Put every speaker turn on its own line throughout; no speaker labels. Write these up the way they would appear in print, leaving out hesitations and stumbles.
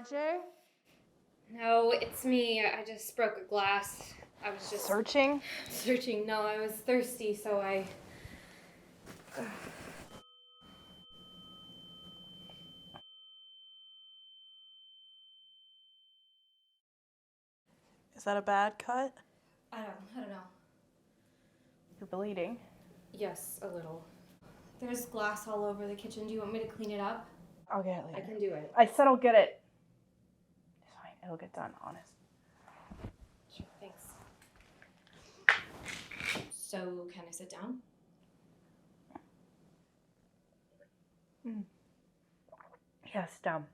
RJ?
No, it's me. I just broke a glass. I was just...
Searching?
Searching. No, I was thirsty, so I...
Is that a bad cut?
I don't know.
You're bleeding.
Yes, a little. There's glass all over the kitchen. Do you want me to clean it up?
I'll get it later.
I can do it.
I said I'll get it. It's fine. It'll get done, honest.
Sure, thanks. So, can I sit down?
Yeah, sit down.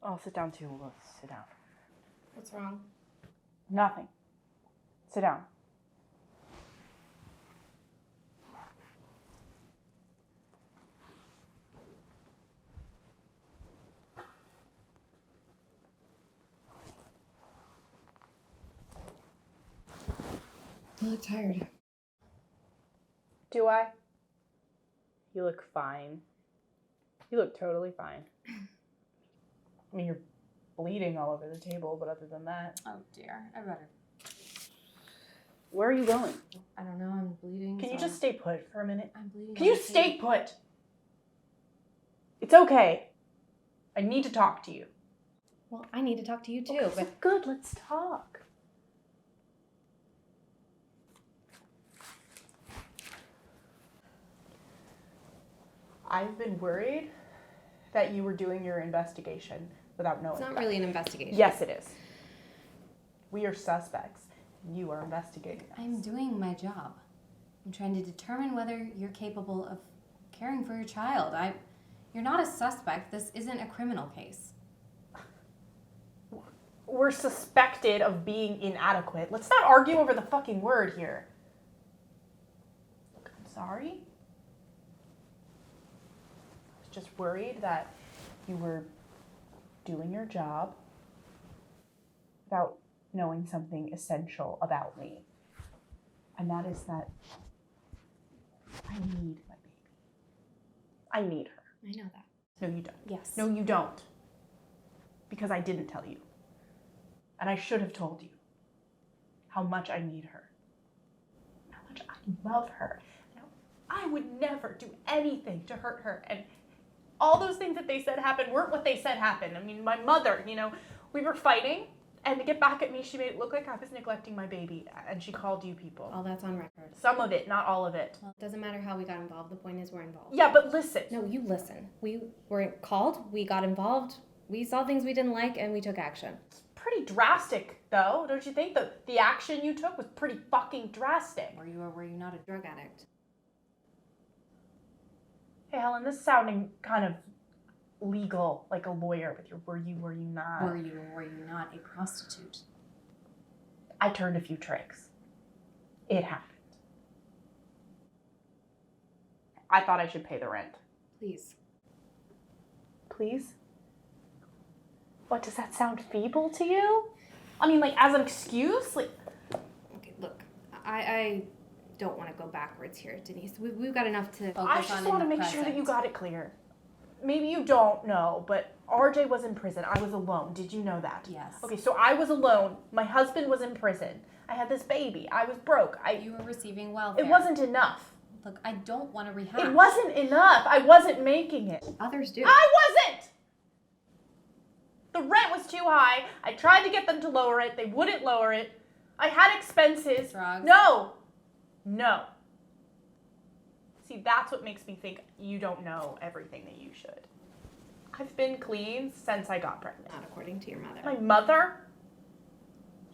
I'll sit down too. We'll sit down.
What's wrong?
Nothing. Sit down.
You look tired.
Do I? You look fine. You look totally fine. I mean, you're bleeding all over the table, but other than that...
Oh, dear. I better.
Where are you going?
I don't know. I'm bleeding.
Can you just stay put for a minute?
I'm bleeding.
Can you stay put? It's okay. I need to talk to you.
Well, I need to talk to you too,
Okay,
but...
good, let's talk. I've been worried that you were doing your investigation without knowing.
It's not really an investigation.
Yes, it is. We are suspects. You are investigating us.
I'm doing my job. I'm trying to determine whether you're capable of caring for your child. You're not a suspect. This isn't a criminal case.
We're suspected of being inadequate. Let's not argue over the fucking word here. Look, I'm sorry. I was just worried that you were doing your job without knowing something essential about me. And that is that I need my baby. I need her.
I know that.
No, you don't.
Yes.
No, you don't. Because I didn't tell you. And I should have told you how much I need her. How much I love her. Now, I would never do anything to hurt her. And all those things that they said happened weren't what they said happened. I mean, my mother, we were fighting. And to get back at me, she made it look like I was neglecting my baby. And she called you people.
All that's on record.
Some of it, not all of it.
Well, it doesn't matter how we got involved. The point is we're involved.
Yeah, but listen.
No, you listen. We were called. We got involved. We saw things we didn't like, and we took action.
It's pretty drastic, though, don't you think? The action you took was pretty fucking drastic.
Were you or were you not a drug addict?
Hey, Helen, this is sounding kind of legal, like a lawyer with your were you not?
Were you or were you not a prostitute?
I turned a few tricks. It happened. I thought I should pay the rent.
Please.
Please? What, does that sound feeble to you? I mean, like, as an excuse? Like...
Okay, look, I don't want to go backwards here, Denise. We've got enough to focus on.
I just want to make sure that you got it clear. Maybe you don't know, but RJ was in prison. I was alone. Did you know that?
Yes.
Okay, so I was alone. My husband was in prison. I had this baby. I was broke.
You were receiving welfare.
It wasn't enough.
Look, I don't want to rehash.
It wasn't enough. I wasn't making it.
Others do.
I wasn't! The rent was too high. I tried to get them to lower it. They wouldn't lower it. I had expenses.
Drugs.
No. See, that's what makes me think you don't know everything that you should. I've been clean since I got pregnant.
Not according to your mother.
My mother?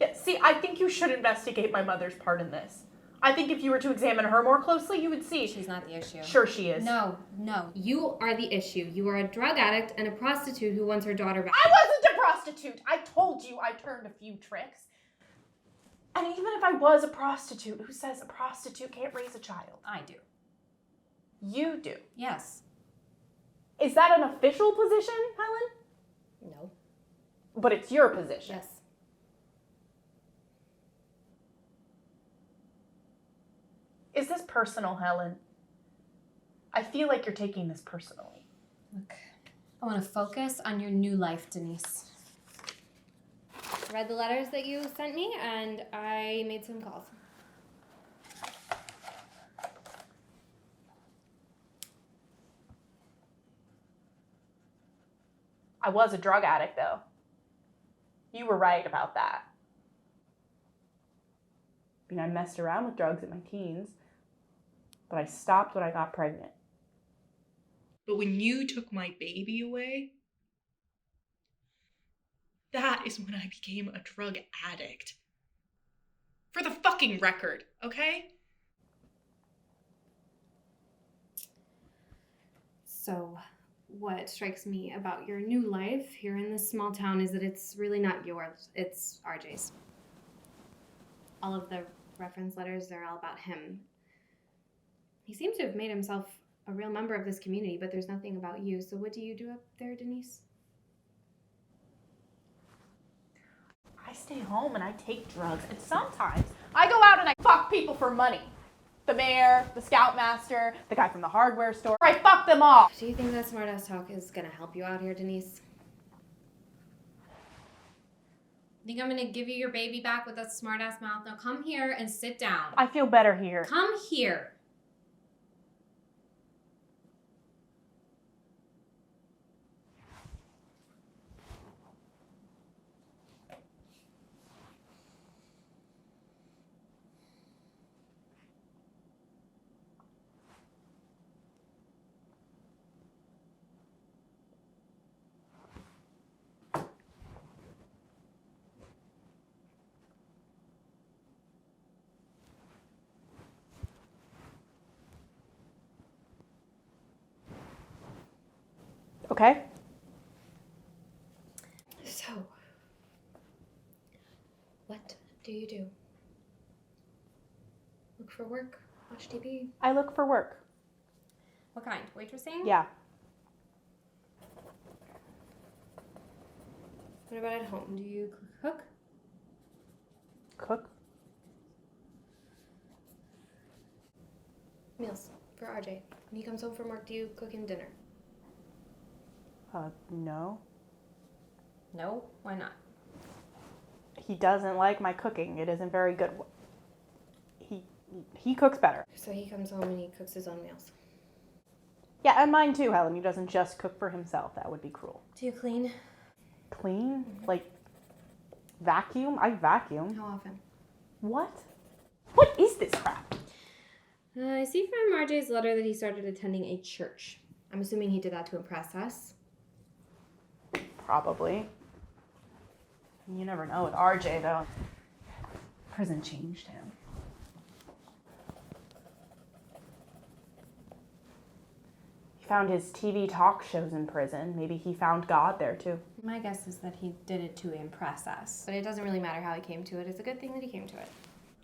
Yeah, see, I think you should investigate my mother's part in this. I think if you were to examine her more closely, you would see.
She's not the issue.
Sure she is.
No. You are the issue. You are a drug addict and a prostitute who wants her daughter back.
I wasn't a prostitute. I told you I turned a few tricks. And even if I was a prostitute, who says a prostitute can't raise a child?
I do.
You do.
Yes.
Is that an official position, Helen?
No.
But it's your position.
Yes.
Is this personal, Helen? I feel like you're taking this personally.
Look, I want to focus on your new life, Denise. I read the letters that you sent me, and I made some calls.
I was a drug addict, though. You were right about that. I mean, I messed around with drugs in my teens, but I stopped when I got pregnant.
But when you took my baby away, that is when I became a drug addict. For the fucking record, okay?
So, what strikes me about your new life here in this small town is that it's really not yours, it's RJ's. All of the reference letters are all about him. He seems to have made himself a real member of this community, but there's nothing about you. So what do you do up there, Denise?
I stay home and I take drugs, and sometimes I go out and I fuck people for money. The mayor, the scoutmaster, the guy from the hardware store. I fuck them all.
Do you think that smartass talk is gonna help you out here, Denise? Think I'm gonna give you your baby back with that smartass mouth? Now come here and sit down.
I feel better here.
Come here.
Okay?
So, what do you do? Look for work? Watch TV?
I look for work.
What kind? Waitressing?
Yeah.
What about at home? Do you cook?
Cook?
Meals for RJ. When he comes home from work, do you cook him dinner?
No.
No? Why not?
He doesn't like my cooking. It isn't very good. He cooks better.
So he comes home and he cooks his own meals.
Yeah, and mine too, Helen. He doesn't just cook for himself. That would be cruel.
Do you clean?
Clean? Like, vacuum? I vacuum.
How often?
What? What is this crap?
I see from RJ's letter that he started attending a church. I'm assuming he did that to impress us.
Probably. You never know with RJ, though. Prison changed him. He found his TV talk shows in prison. Maybe he found God there, too.
My guess is that he did it to impress us. But it doesn't really matter how he came to it. It's a good thing that he came to it.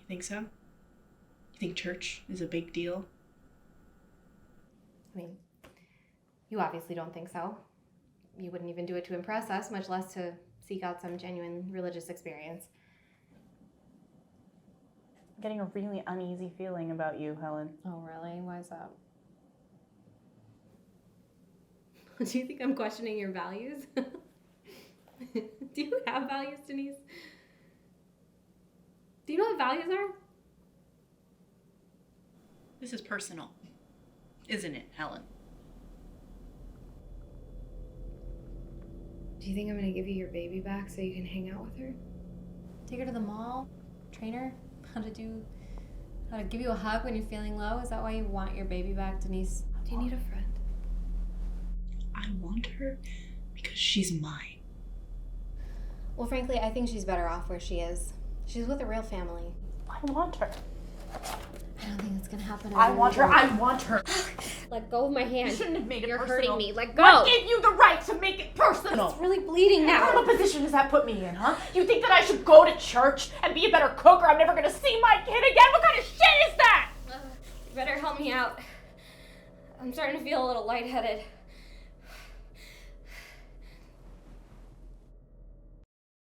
You think so? You think church is a big deal?
I mean, you obviously don't think so. You wouldn't even do it to impress us, much less to seek out some genuine religious experience.
I'm getting a really uneasy feeling about you, Helen.
Oh, really? Why is that? Do you think I'm questioning your values? Do you have values, Denise? Do you know what values are?
This is personal, isn't it, Helen?
Do you think I'm gonna give you your baby back so you can hang out with her? Take her to the mall? Train her? How to give you a hug when you're feeling low? Is that why you want your baby back, Denise? Do you need a friend?
I want her because she's mine.
Well, frankly, I think she's better off where she is. She's with a real family.
I want her.
I don't think it's gonna happen.
I want her. I want her.
Let go of my hand.
You shouldn't have made it
You're
personal.
hurting me. Let go.
What gave you the right to make it personal?
It's really bleeding now.
What position does that put me in, huh? You think that I should go to church and be a better cook or I'm never gonna see my kid again? What kind of shit is that?
You better help me out. I'm starting to feel a little lightheaded.